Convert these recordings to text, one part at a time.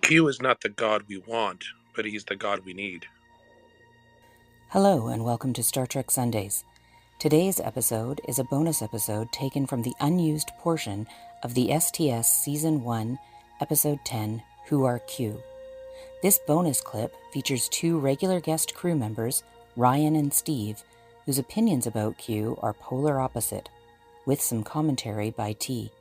Q is not the god we want, but he's the god we need. Hello and welcome to Star Trek Sundays. Today's episode is a bonus episode taken from the unused portion of the STS Season 1, Episode 10, Who Are Q? This bonus clip features two regular guest crew members, Ryan and Steve, whose opinions about Q are polar opposite, with some commentary by T.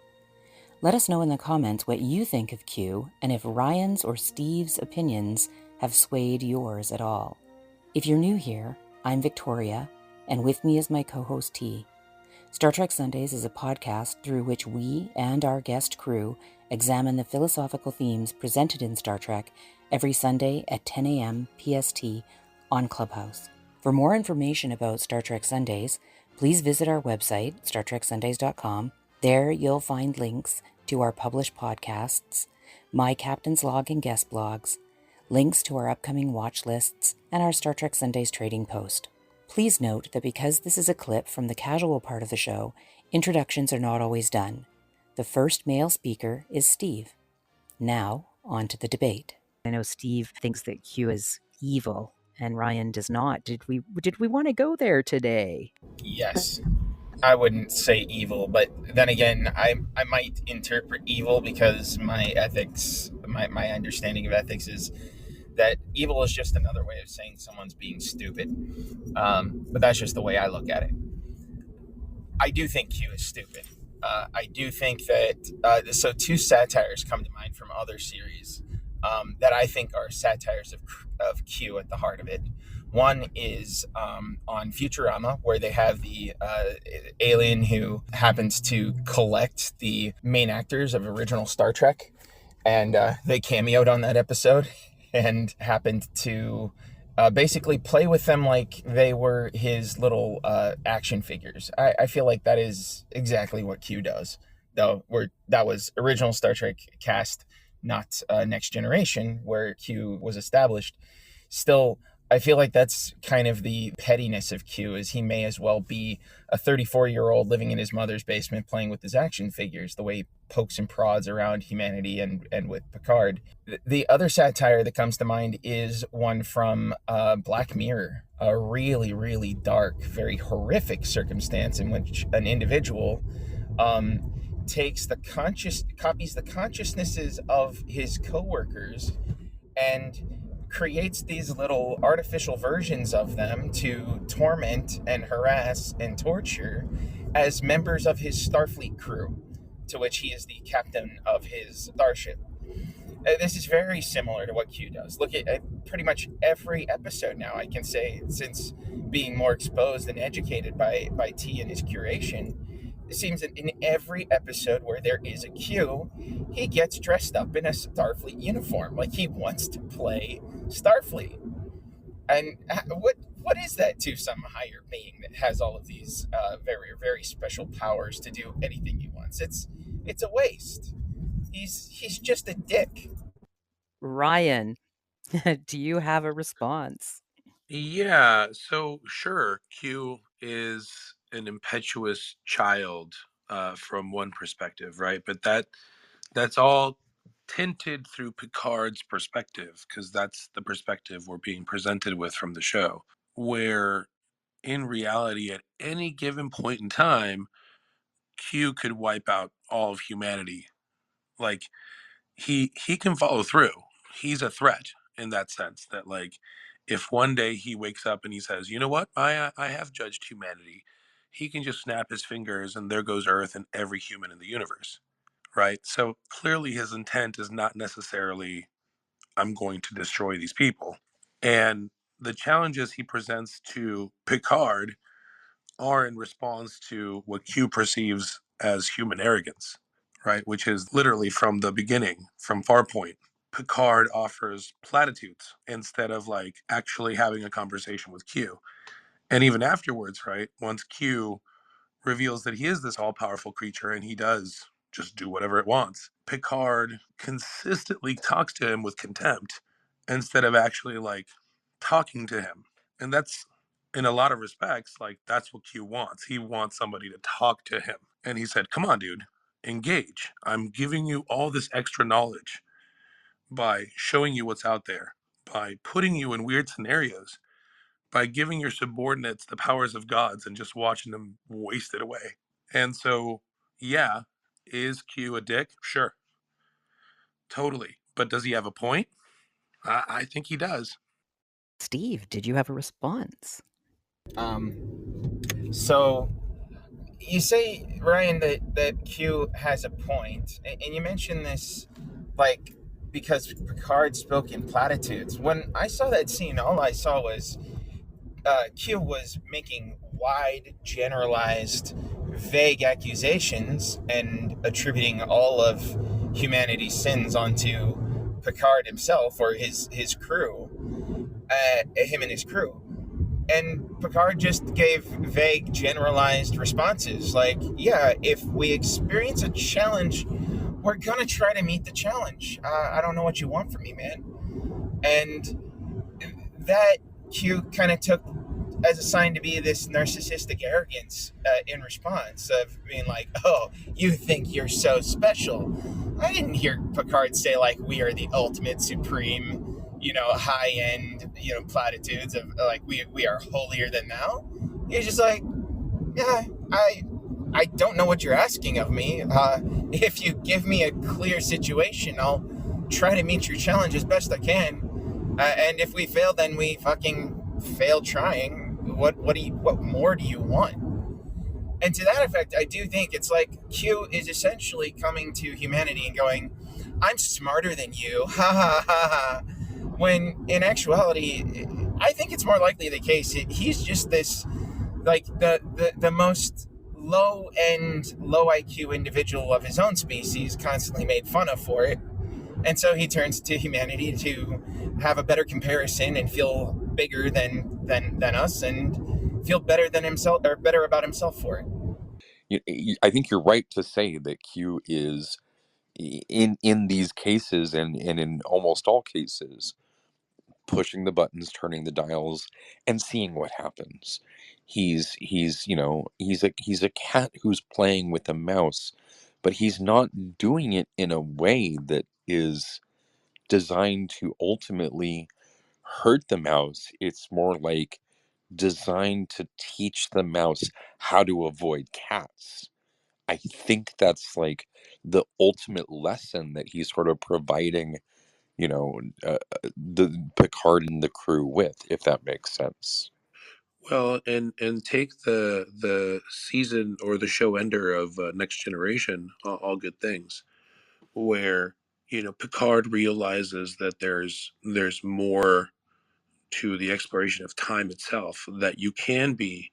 Let us know in the comments what you think of Q and if Ryan's or Steve's opinions have swayed yours at all. If you're new here, I'm Victoria, and with me is my co-host T. Star Trek Sundays is a podcast through which we and our guest crew examine the philosophical themes presented in Star Trek every Sunday at 10 a.m. PST on Clubhouse. For more information about Star Trek Sundays, please visit our website, StarTrekSundays.com. There you'll find links to our published podcasts, My Captain's Log and guest blogs, links to our upcoming watch lists, and our Star Trek Sundays trading post. Please note that because this is a clip from the casual part of the show, introductions are not always done. The first male speaker is Steve. Now, on to the debate. I know Steve thinks that Q is evil and Ryan does not. Did we want to go there today? Yes. I wouldn't say evil, but then again, I might interpret evil because my ethics, my understanding of ethics is that evil is just another way of saying someone's being stupid. But that's just the way I look at it. I do think Q is stupid. I do think that, so two satires come to mind from other series that I think are satires of Q at the heart of it. One is on Futurama, where they have the alien who happens to collect the main actors of original Star Trek, and they cameoed on that episode and happened to basically play with them like they were his little action figures. I feel like that is exactly what Q does, though that was original Star Trek cast, not Next Generation, where Q was established. Still, I feel like that's kind of the pettiness of Q, is he may as well be a 34-year-old living in his mother's basement playing with his action figures, the way he pokes and prods around humanity and with Picard. The other satire that comes to mind is one from Black Mirror, a really, really dark, very horrific circumstance in which an individual copies the consciousnesses of his coworkers and creates these little artificial versions of them to torment and harass and torture as members of his Starfleet crew, to which he is the captain of his starship. This is very similar to what Q does. Look at pretty much every episode now, I can say, since being more exposed and educated by T and his curation. It seems that in every episode where there is a Q, he gets dressed up in a Starfleet uniform, like he wants to play Starfleet. And what is that to some higher being that has all of these very, very special powers to do anything he wants? It's a waste. He's just a dick. Ryan, do you have a response? Yeah, so sure, Q is an impetuous child from one perspective, right? But that's all tinted through Picard's perspective, because that's the perspective we're being presented with from the show, where in reality, at any given point in time, Q could wipe out all of humanity. Like he can follow through. He's a threat in that sense, that like if one day he wakes up and he says, you know what, I have judged humanity, he can just snap his fingers and there goes Earth and every human in the universe, right? So clearly his intent is not necessarily, I'm going to destroy these people. And the challenges he presents to Picard are in response to what Q perceives as human arrogance, right? Which is literally from the beginning, from Farpoint. Picard offers platitudes instead of like actually having a conversation with Q. And even afterwards, right? Once Q reveals that he is this all powerful creature and he does just do whatever it wants, Picard consistently talks to him with contempt instead of actually like talking to him. And that's, in a lot of respects, like that's what Q wants. He wants somebody to talk to him. And he said, come on, dude, engage. I'm giving you all this extra knowledge. by showing you what's out there, by putting you in weird scenarios, by giving your subordinates the powers of gods and just watching them waste it away. And so, yeah, is Q a dick? Sure, totally. But does he have a point? I think he does. Steve, did you have a response? So you say, Ryan, that Q has a point, and you mentioned this, like, because Picard spoke in platitudes. When I saw that scene, all I saw was Q was making wide, generalized, vague accusations and attributing all of humanity's sins onto Picard himself or his crew, him and his crew. And Picard just gave vague, generalized responses like, yeah, if we experience a challenge, we're going to try to meet the challenge. I don't know what you want from me, man. And that Q kind of took as a sign to be this narcissistic arrogance in response of being like, oh, you think you're so special. I didn't hear Picard say, like, we are the ultimate supreme, high end, platitudes of like we are holier than thou. He's just like, yeah, I don't know what you're asking of me. If you give me a clear situation, I'll try to meet your challenge as best I can. And if we fail, then we fucking fail trying. What more do you want? And to that effect, I do think it's like Q is essentially coming to humanity and going, I'm smarter than you. Ha ha ha ha. When in actuality, I think it's more likely the case. He's just this, like, the most low end, low IQ individual of his own species, constantly made fun of for it. And so he turns to humanity to have a better comparison and feel bigger than us and feel better than himself, or better about himself for it. I think you're right to say that Q is in these cases and in almost all cases pushing the buttons, turning the dials, and seeing what happens. He's a cat who's playing with a mouse, but he's not doing it in a way that is designed to ultimately hurt the mouse. It's more like designed to teach the mouse how to avoid cats. I think that's like the ultimate lesson that he's sort of providing, you know, the Picard and the crew with, if that makes sense. Well, and take the season or the show ender of Next Generation, All Good Things, where Picard realizes that there's more to the exploration of time itself, that you can be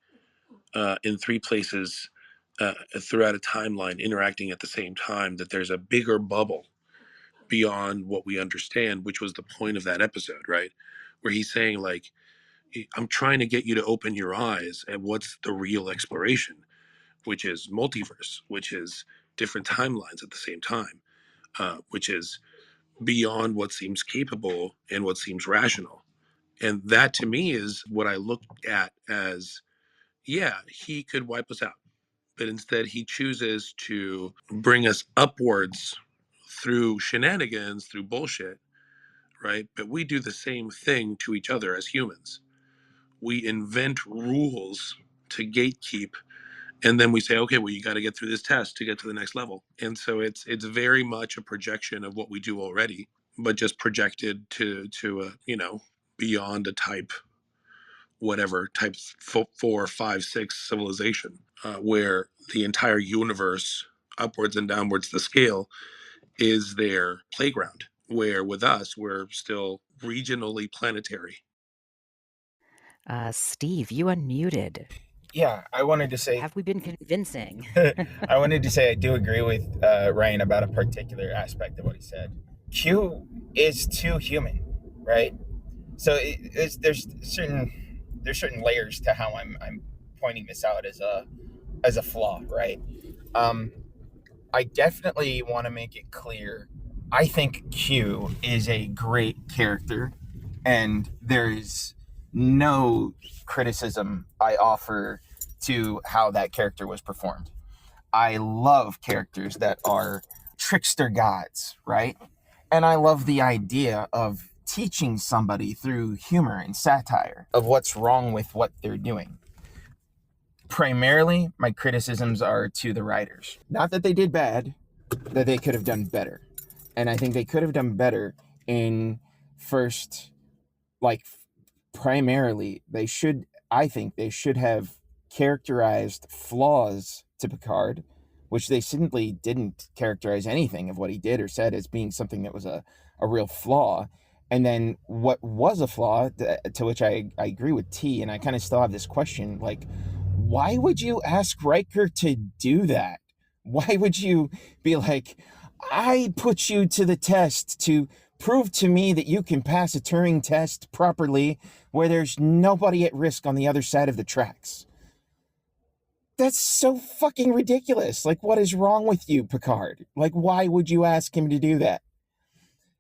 in three places throughout a timeline interacting at the same time, that there's a bigger bubble beyond what we understand, which was the point of that episode, right? Where he's saying, like, I'm trying to get you to open your eyes at what's the real exploration, which is multiverse, which is different timelines at the same time, which is beyond what seems capable and what seems rational. And that to me is what I look at as, yeah, he could wipe us out, but instead he chooses to bring us upwards through shenanigans, through bullshit, right? But we do the same thing to each other as humans. We invent rules to gatekeep, and then we say, okay, well, you got to get through this test to get to the next level. And so it's very much a projection of what we do already, but just projected to beyond a type whatever type 4, 5, 6 civilization, where the entire universe, upwards and downwards the scale, is their playground, where with us we're still regionally planetary. Steve, you unmuted. Yeah, I wanted to say, Have we been convincing? I wanted to say I do agree with Ryan about a particular aspect of what he said. Q is too human, right? So there's certain layers to how I'm pointing this out as a flaw, right? I definitely want to make it clear. I think Q is a great character, and there's no criticism I offer to how that character was performed. I love characters that are trickster gods, right? And I love the idea of teaching somebody through humor and satire of what's wrong with what they're doing. Primarily, my criticisms are to the writers. Not that they did bad, that they could have done better. And I think they could have done better in first, like, primarily, I think they should have characterized flaws to Picard, which they simply didn't characterize anything of what he did or said as being something that was a real flaw. And then what was a flaw, to which I agree with T, and I kind of still have this question, like, why would you ask Riker to do that? Why would you be like, I put you to the test to prove to me that you can pass a Turing test properly where there's nobody at risk on the other side of the tracks? That's so fucking ridiculous. Like, what is wrong with you, Picard? Like, why would you ask him to do that?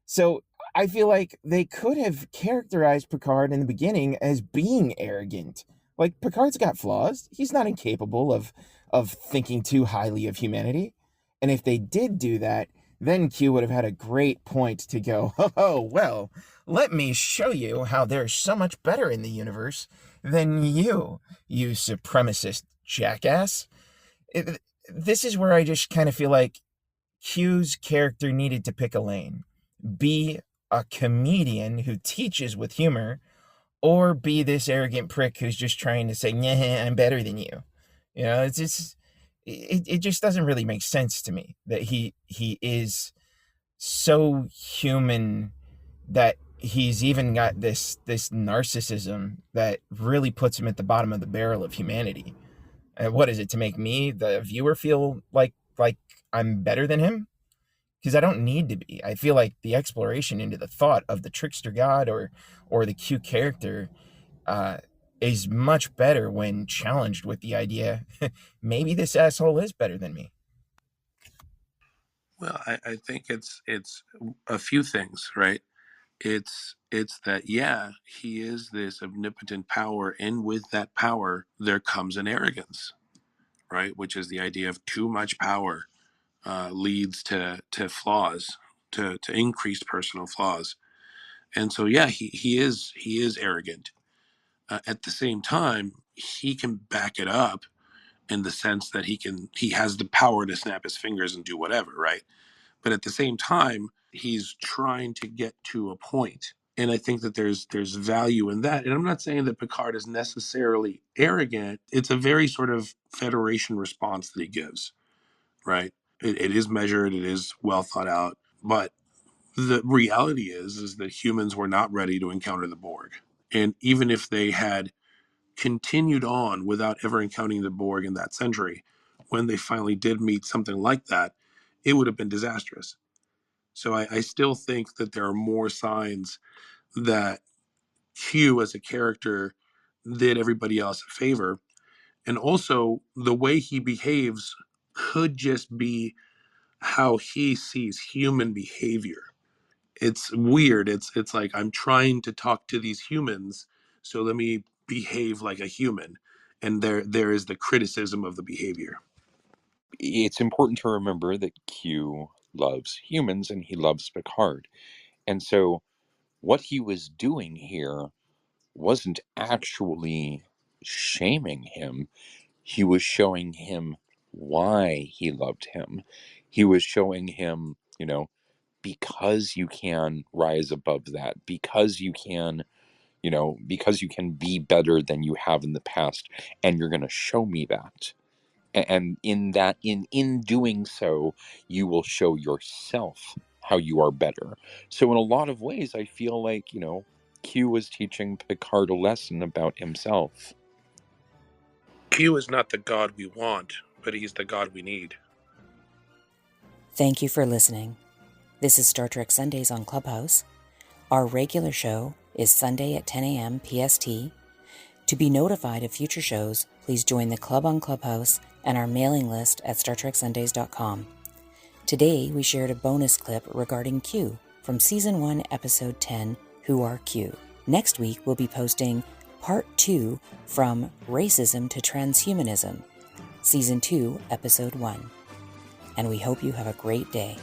So I feel like they could have characterized Picard in the beginning as being arrogant. Like, Picard's got flaws. He's not incapable of thinking too highly of humanity. And if they did do that, then Q would have had a great point to go, oh, well, let me show you how they're so much better in the universe than you supremacist jackass. This is where I just kind of feel like Q's character needed to pick a lane. Be a comedian who teaches with humor, or be this arrogant prick who's just trying to say, yeah, I'm better than you. You know, it's just, it just doesn't really make sense to me that he is so human that he's even got this narcissism that really puts him at the bottom of the barrel of humanity. What is it, to make me, the viewer, feel like I'm better than him? Because I don't need to be. I feel like the exploration into the thought of the trickster god or the Q character is much better when challenged with the idea, maybe this asshole is better than me. Well, I think it's a few things, right? It's that, yeah, he is this omnipotent power, and with that power there comes an arrogance, right? Which is the idea of too much power leads to flaws, to increased personal flaws. And so, yeah, he is arrogant. At the same time, he can back it up in the sense that he has the power to snap his fingers and do whatever, right? But at the same time, he's trying to get to a point. And I think that there's value in that. And I'm not saying that Picard is necessarily arrogant. It's a very sort of Federation response that he gives, right? It is measured, it is well thought out. But the reality is that humans were not ready to encounter the Borg. And even if they had continued on without ever encountering the Borg in that century, when they finally did meet something like that, it would have been disastrous. So I still think that there are more signs that Q as a character did everybody else a favor. And also, the way he behaves could just be how he sees human behavior. It's weird. It's like, I'm trying to talk to these humans, so let me behave like a human. And there is the criticism of the behavior. It's important to remember that Q loves humans and he loves Picard. And so what he was doing here wasn't actually shaming him. He was showing him why he loved him. He was showing him, because you can rise above that, because you can, because you can be better than you have in the past, and you're going to show me that. And in doing so, you will show yourself how you are better. So in a lot of ways, I feel like, Q was teaching Picard a lesson about himself. Q is not the god we want, but he's the god we need. Thank you for listening. This is Star Trek Sundays on Clubhouse. Our regular show is Sunday at 10 a.m. PST. To be notified of future shows, please join the club on Clubhouse and our mailing list at StarTrekSundays.com. Today, we shared a bonus clip regarding Q from Season 1, Episode 10, Who Are Q? Next week, we'll be posting Part 2 from Racism to Transhumanism, Season 2, Episode 1. And we hope you have a great day.